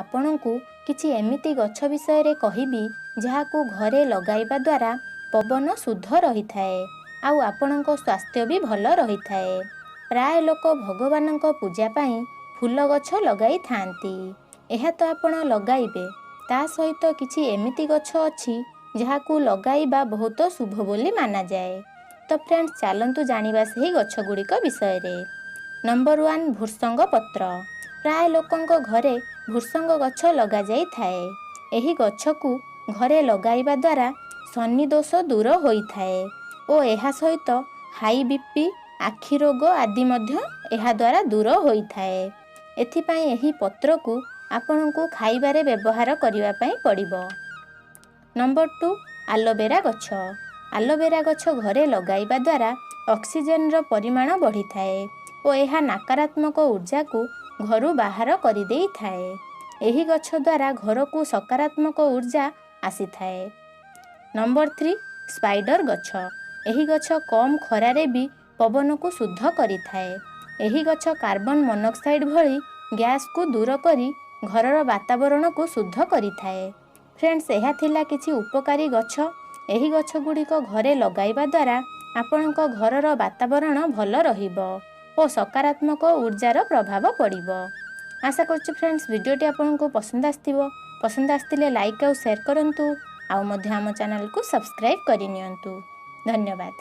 आपणଙ୍କୁ किछि एमिति गछ विषय कहिबी जहाकू घरे लगाइबा द्वारा पवन शुद्ध रही थाए आउ आपणको स्वास्थ्य भी भल रही थाए। प्राय लोक भगवानक पूजा पाई फूल गछ लगाई थांती। एहा तो आपण लगाइबे ता सहित किछि एमिति गछ अछि जहाकू लगाइबा बहुत शुभ बोली माना जाए। तो फ्रेंड्स चलंतु जानिबा सही गछ गुड़िक विषय रे। नंबर 1 भृसंग पत्र। प्राय लोकंक घरे भृसंग गछ लगा जाई थाए। एही गछकू घरे लगाइबा द्वारा शनि दोष दूर होई थाए ओ एहा सहित हाई बीपी आखि रोग आदि मध्य एहा द्वारा दूर होई थाए। एथिपाई एही पत्र को आपनकू खाइबारे व्यवहार करिवा पई पड़िबो। नंबर 2 एलोवेरा गछ। एलोवेरा गछ घरे लगाइबा द्वारा ऑक्सीजन रो परिमाण बढ़ी थाए ओ एहा नकारात्मक ऊर्जा को घरु बाहर करि देई थाए। एही गछ द्वारा घर को सकारात्मक ऊर्जा आसी थाए। नंबर 3 स्पाइडर गछ। एही गछ कम खरारे भी पवन को शुद्ध करि थाए। एही गछ कार्बन मोनोक्साइड भली गैस को दूर करी घरर वातावरण को शुद्ध करि थाए। फ्रेंड्स एहा थिला किछि उपकारी गछ। एही गछ गुड़िक घरे लगाइबा द्वारा आपणको घरर वातावरण भल रहिबो ओ सकारात्मक ऊर्जार प्रभाव पड़िबो। आशा करछु फ्रेंड्स वीडियोटी आपनको पसंद आस्थिबो। पसंद आस्थिले लाइक और शेयर करंतु आउ मध्य आम चैनल को सब्सक्राइब करि नियंतु। धन्यवाद।